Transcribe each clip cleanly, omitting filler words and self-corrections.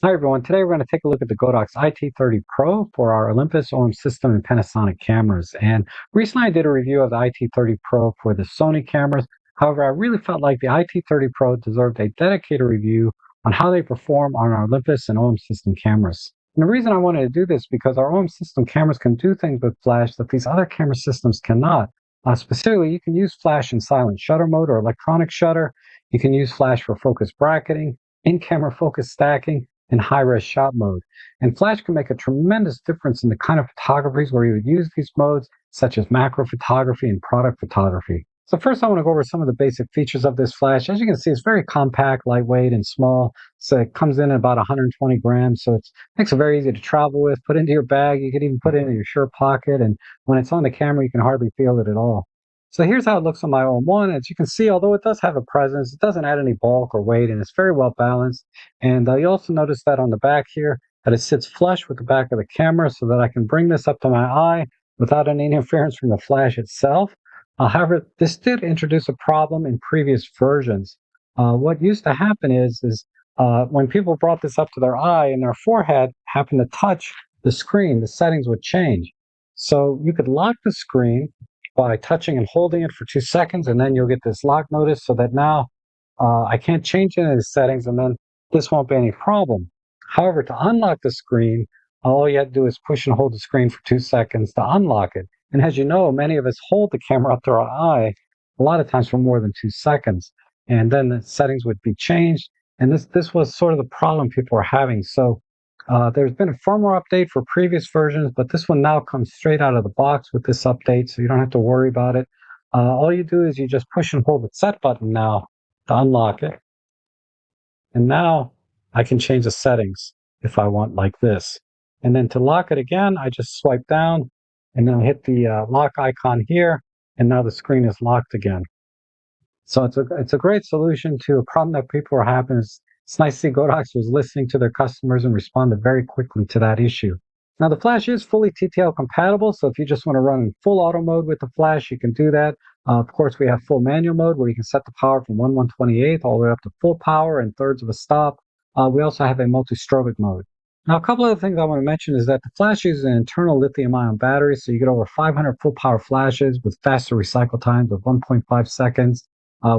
Hi everyone, today we're going to take a look at the Godox IT30 Pro for our Olympus OM system and Panasonic cameras. And recently I did a review of the IT30 Pro for the Sony cameras. However, I really felt like the IT30 Pro deserved a dedicated review on how they perform on our Olympus and OM system cameras. And the reason I wanted to do this is because our OM system cameras can do things with flash that these other camera systems cannot. Specifically, you can use flash in silent shutter mode or electronic shutter. You can use flash for focus bracketing, in-camera focus stacking, in high-res shot mode. And Flash can make a tremendous difference in the kind of photographies where you would use these modes, such as macro photography and product photography. So first I want to go over some of the basic features of this flash. As you can see, it's very compact, lightweight, and small. So it comes in at about 120 grams. So it makes it very easy to travel with, put into your bag. You can even put it in your shirt pocket. And when it's on the camera, you can hardly feel it at all. So here's how it looks on my own one. As you can see, although it does have a presence, it doesn't add any bulk or weight, and it's very well balanced. And you also notice that on the back here, that it sits flush with the back of the camera so that I can bring this up to my eye without any interference from the flash itself. However, this did introduce a problem in previous versions. What used to happen is when people brought this up to their eye and their forehead happened to touch the screen, the settings would change. So you could lock the screen by touching and holding it for 2 seconds, and then you'll get this lock notice so that now I can't change any of the settings, and then this won't be any problem. However, to unlock the screen, all you have to do is push and hold the screen for 2 seconds to unlock it. And as you know, many of us hold the camera up to our eye a lot of times for more than 2 seconds, and then the settings would be changed. And this was sort of the problem people were having. So there's been a firmware update for previous versions, but this one now comes straight out of the box with this update, so you don't have to worry about it. All you do is you just push and hold the set button now to unlock it. And now I can change the settings if I want, like this. And then to lock it again, I just swipe down and then hit the lock icon here, and now the screen is locked again. So it's a great solution to a problem that people are having. It's nice to see Godox was listening to their customers and responded very quickly to that issue. Now the flash is fully TTL compatible, so if you just want to run in full auto mode with the flash, you can do that. Of course, we have full manual mode where you can set the power from 1/128th all the way up to full power and thirds of a stop. We also have a multi-strobic mode. Now, a couple other things I want to mention is that the flash uses an internal lithium-ion battery, so you get over 500 full power flashes with faster recycle times of 1.5 seconds.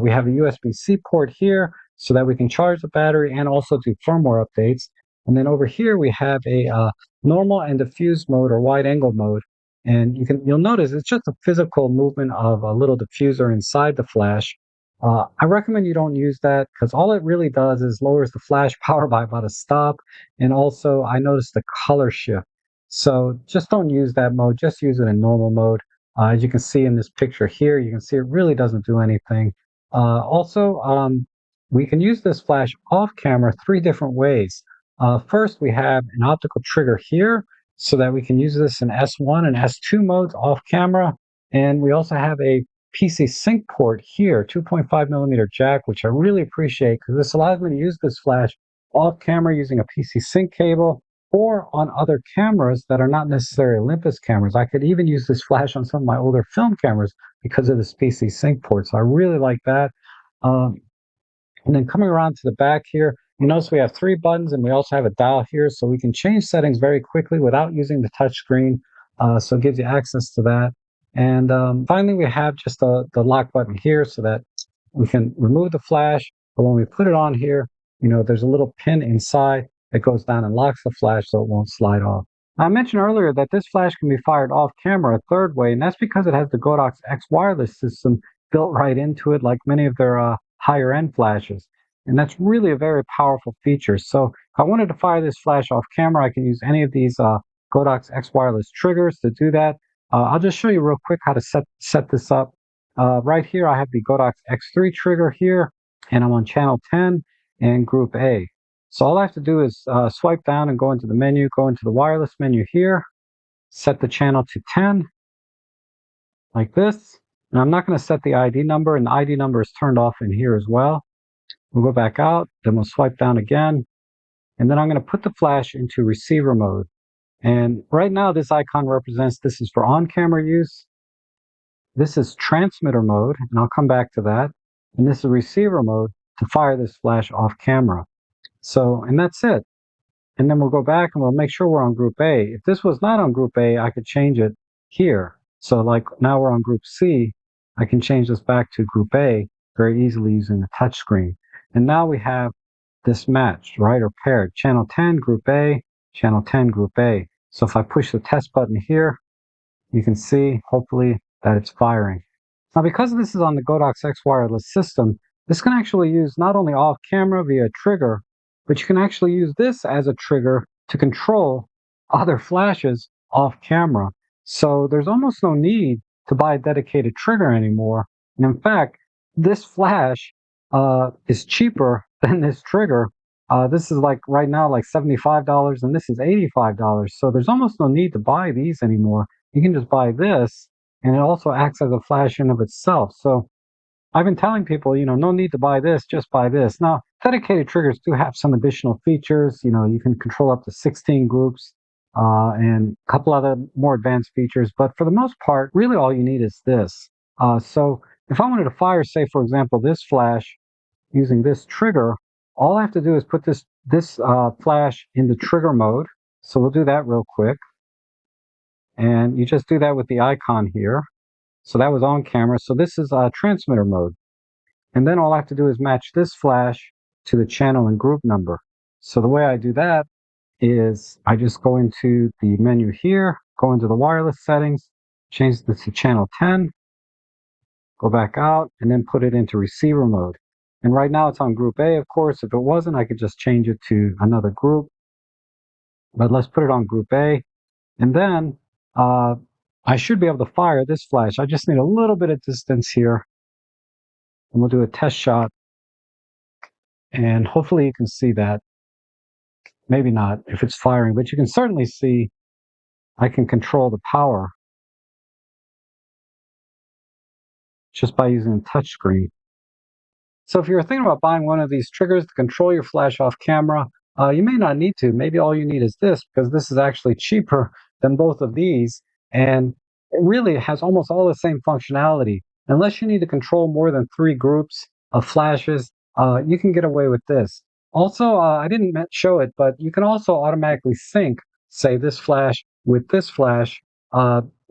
We have a USB-C port here so that we can charge the battery and also do firmware updates. And then over here we have a normal and diffuse mode or wide angle mode. And you'll notice it's just a physical movement of a little diffuser inside the flash. I recommend you don't use that because all it really does is lowers the flash power by about a stop. And also I noticed the color shift. So just don't use that mode, just use it in normal mode. As you can see in this picture here, you can see it really doesn't do anything. Also, we can use this flash off camera 3 different ways. First, we have an optical trigger here so that we can use this in S1 and S2 modes off camera. And we also have a PC sync port here, 2.5 millimeter jack, which I really appreciate because this allows me to use this flash off camera using a PC sync cable or on other cameras that are not necessarily Olympus cameras. I could even use this flash on some of my older film cameras because of this PC sync port. So I really like that. Um, and then coming around to the back here, you notice we have 3 buttons and we also have a dial here. So we can change settings very quickly without using the touch screen. So it gives you access to that. And finally, we have just the lock button here so that we can remove the flash. But when we put it on here, there's a little pin inside that goes down and locks the flash so it won't slide off. I mentioned earlier that this flash can be fired off camera a third way, and that's because it has the Godox X wireless system built right into it, like many of their higher end flashes. And that's really a very powerful feature. So if I wanted to fire this flash off camera, I can use any of these Godox X wireless triggers to do that. I'll just show you real quick how to set this up. Right here, I have the Godox X3 trigger here, and I'm on channel 10 and group A. So all I have to do is swipe down and go into the menu, go into the wireless menu here, set the channel to 10, like this. And I'm not going to set the ID number, and the ID number is turned off in here as well. We'll go back out, then we'll swipe down again, and then I'm going to put the flash into receiver mode. And right now, this icon represents this is for on-camera use. This is transmitter mode, and I'll come back to that. And this is receiver mode to fire this flash off camera. So, and that's it. and then we'll go back and we'll make sure we're on group A. If this was not on group A, I could change it here. So like now we're on group C, I can change this back to group A very easily using the touch screen. And now we have this matched, right, or paired. Channel 10, group A, channel 10, group A. So if I push the test button here, you can see, hopefully, that it's firing. Now, because this is on the Godox X wireless system, this can actually use not only off camera via trigger, but you can actually use this as a trigger to control other flashes off camera. So there's almost no need to buy a dedicated trigger anymore. And in fact, this flash is cheaper than this trigger. This is like right now like $75 and this is $85. So there's almost no need to buy these anymore. You can just buy this, and it also acts as a flash in of itself. So I've been telling people, no need to buy this, just buy this. Now, dedicated triggers do have some additional features. You can control up to 16 groups and a couple other more advanced features. But for the most part, really all you need is this. So if I wanted to fire, say, for example, this flash using this trigger, all I have to do is put this flash into trigger mode. So we'll do that real quick. And you just do that with the icon here. So that was on camera. So this is transmitter mode. And then all I have to do is match this flash to the channel and group number. So the way I do that is I just go into the menu here, go into the wireless settings, change this to channel 10, go back out, and then put it into receiver mode. And right now it's on group A, of course. If it wasn't, I could just change it to another group. But let's put it on group A. And then I should be able to fire this flash. I just need a little bit of distance here. And we'll do a test shot. And hopefully you can see that. Maybe not if it's firing, but you can certainly see I can control the power just by using the touch screen. So if you're thinking about buying one of these triggers to control your flash off camera, you may not need to. Maybe all you need is this, because this is actually cheaper than both of these. And it really has almost all the same functionality. Unless you need to control more than 3 groups of flashes, you can get away with this. Also, I didn't show it, but you can also automatically sync, say, this flash with this flash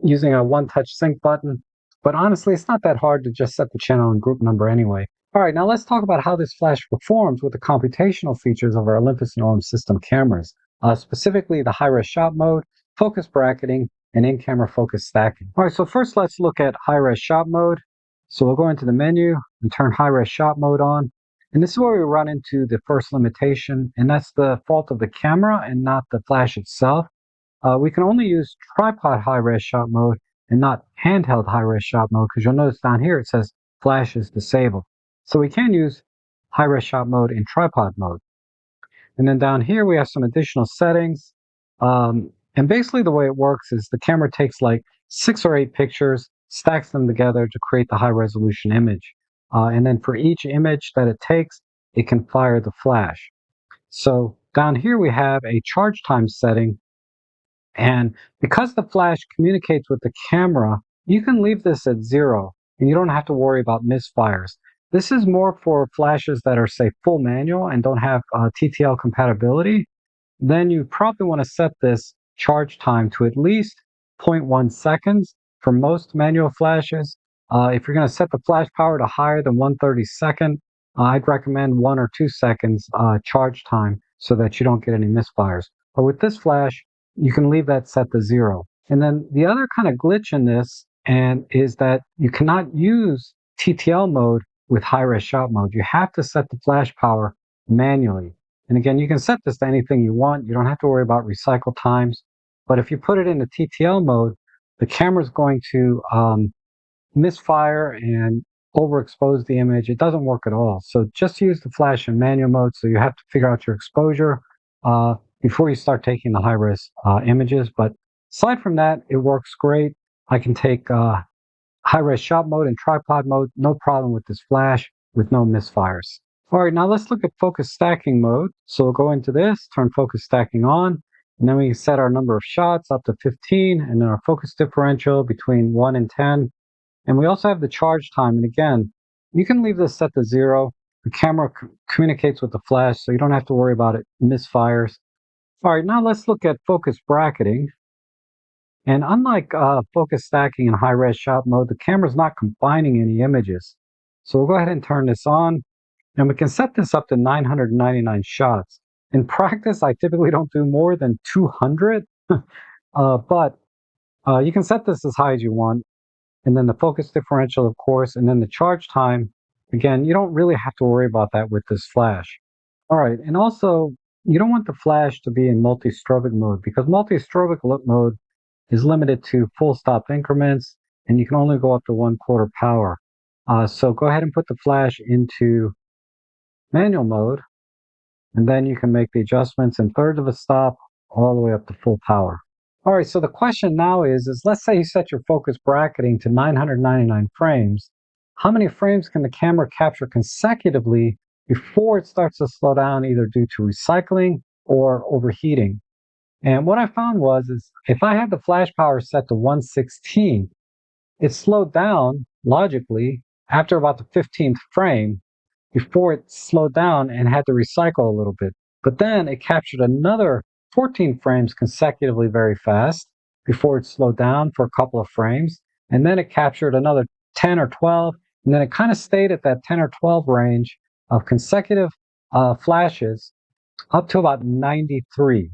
using a one-touch sync button. But honestly, it's not that hard to just set the channel and group number anyway. All right, now let's talk about how this flash performs with the computational features of our Olympus and OM system cameras, specifically the high-res shot mode, focus bracketing, and in-camera focus stacking. All right, so first let's look at high-res shot mode. So we'll go into the menu and turn high-res shot mode on. And this is where we run into the first limitation, and that's the fault of the camera and not the flash itself. We can only use tripod high-res shot mode and not handheld high-res shot mode, because you'll notice down here it says flash is disabled. So we can use high-res shot mode in tripod mode. And then down here we have some additional settings. And basically the way it works is the camera takes like 6 or 8 pictures, stacks them together to create the high-resolution image. And then for each image that it takes, it can fire the flash. So down here we have a charge time setting. And because the flash communicates with the camera, you can leave this at 0 and you don't have to worry about misfires. This is more for flashes that are, say, full manual and don't have TTL compatibility. Then you probably want to set this charge time to at least 0.1 seconds for most manual flashes. If you're going to set the flash power to higher than 1/32, I'd recommend 1 or 2 seconds charge time so that you don't get any misfires. But with this flash, you can leave that set to 0. And then the other kind of glitch in this is that you cannot use TTL mode with high-res shot mode. You have to set the flash power manually. And again, you can set this to anything you want. You don't have to worry about recycle times. But if you put it into TTL mode, the camera is going to misfire and overexpose the image. It doesn't work at all. So just use the flash in manual mode. So you have to figure out your exposure before you start taking the high-res images. But aside from that, it works great. I can take high-res shot mode and tripod mode, no problem with this flash, with no misfires. All right, now let's look at focus stacking mode. So we'll go into this, turn focus stacking on, and then we can set our number of shots up to 15, and then our focus differential between 1 and 10. And we also have the charge time, and again, you can leave this set to 0. The camera communicates with the flash, so you don't have to worry about it misfires. All right, now let's look at focus bracketing. And unlike focus stacking in high-res shot mode, the camera's not combining any images. So we'll go ahead and turn this on, and we can set this up to 999 shots. In practice, I typically don't do more than 200, but you can set this as high as you want. And then the focus differential, of course, and then the charge time. Again, you don't really have to worry about that with this flash. All right, and also, you don't want the flash to be in multi-strobic mode because multi-strobic mode is limited to full stop increments, and you can only go up to 1/4 power. So go ahead and put the flash into manual mode, and then you can make the adjustments in thirds of a stop all the way up to full power. All right, so the question now is let's say you set your focus bracketing to 999 frames. How many frames can the camera capture consecutively before it starts to slow down, either due to recycling or overheating? And what I found is if I had the flash power set to 1/16, it slowed down logically after about the 15th frame before it slowed down and had to recycle a little bit. But then it captured another 14 frames consecutively very fast before it slowed down for a couple of frames. And then it captured another 10 or 12. And then it kind of stayed at that 10 or 12 range of consecutive flashes up to about 93.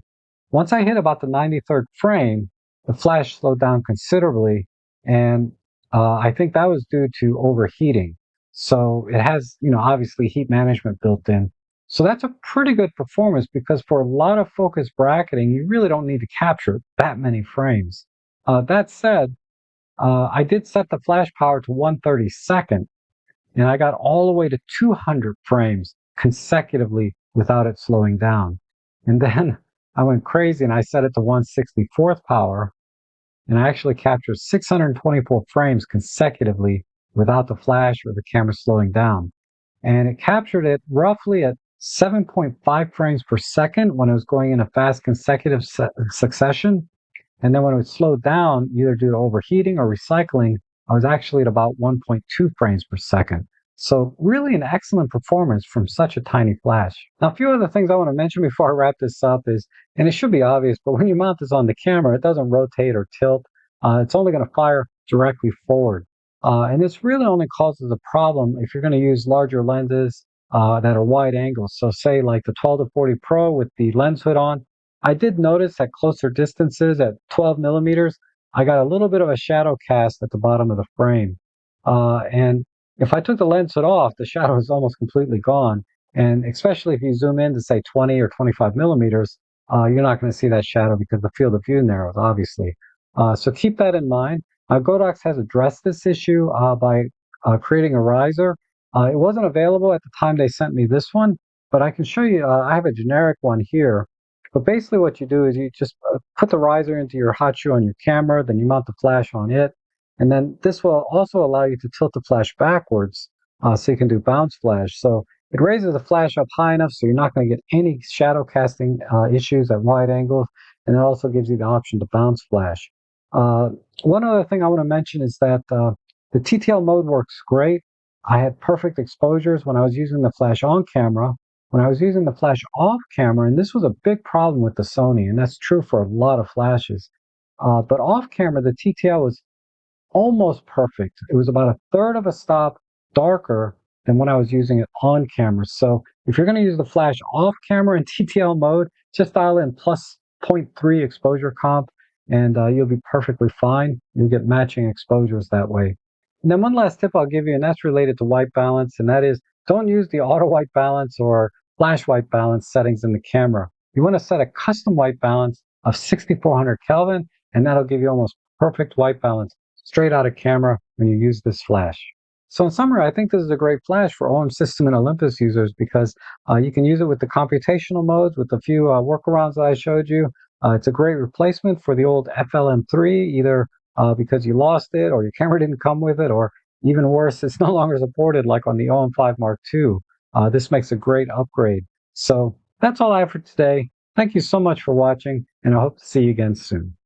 Once I hit about the 93rd frame, the flash slowed down considerably, and I think that was due to overheating. So it has, obviously heat management built in. So that's a pretty good performance because for a lot of focus bracketing, you really don't need to capture that many frames. That said, I did set the flash power to 1/32, and I got all the way to 200 frames consecutively without it slowing down. And then I went crazy and I set it to 1/64 power, and I actually captured 624 frames consecutively without the flash or the camera slowing down. And it captured it roughly at 7.5 frames per second when it was going in a fast consecutive succession. And then when it would slow down, either due to overheating or recycling, I was actually at about 1.2 frames per second. So really an excellent performance from such a tiny flash. Now, a few other things I want to mention before I wrap this up is, and it should be obvious, but when you mount this on the camera, it doesn't rotate or tilt. It's only going to fire directly forward. And this really only causes a problem if you're going to use larger lenses that are wide angles. So say like the 12 to 40 Pro with the lens hood on, I did notice at closer distances, at 12 millimeters, I got a little bit of a shadow cast at the bottom of the frame. And if I took the lens hood off, the shadow is almost completely gone. And especially if you zoom in to say 20 or 25 millimeters, you're not going to see that shadow because the field of view narrows, obviously. So keep that in mind. Godox has addressed this issue by creating a riser. It wasn't available at the time they sent me this one, but I can show you. I have a generic one here. But basically what you do is you just put the riser into your hot shoe on your camera, then you mount the flash on it, and then this will also allow you to tilt the flash backwards so you can do bounce flash. So it raises the flash up high enough so you're not going to get any shadow casting issues at wide angles, and it also gives you the option to bounce flash. Uh, One other thing I want to mention is that the TTL mode works great. I had perfect exposures when I was using the flash on camera. When I was using the flash off camera, and this was a big problem with the Sony, and that's true for a lot of flashes. But off camera, the TTL was almost perfect. It was about a third of a stop darker than when I was using it on camera. So if you're going to use the flash off camera in TTL mode, just dial in plus 0.3 exposure comp, and you'll be perfectly fine. You'll get matching exposures that way. And then one last tip I'll give you, and that's related to white balance, and that is don't use the auto white balance or flash white balance settings in the camera. You want to set a custom white balance of 6400 Kelvin, and that'll give you almost perfect white balance straight out of camera when you use this flash. So in summary, I think this is a great flash for OM System and Olympus users because you can use it with the computational modes with a few workarounds that I showed you. It's a great replacement for the old FLM3, either because you lost it or your camera didn't come with it, or even worse, it's no longer supported like on the OM5 Mark II. This makes a great upgrade. So that's all I have for today. Thank you so much for watching, and I hope to see you again soon.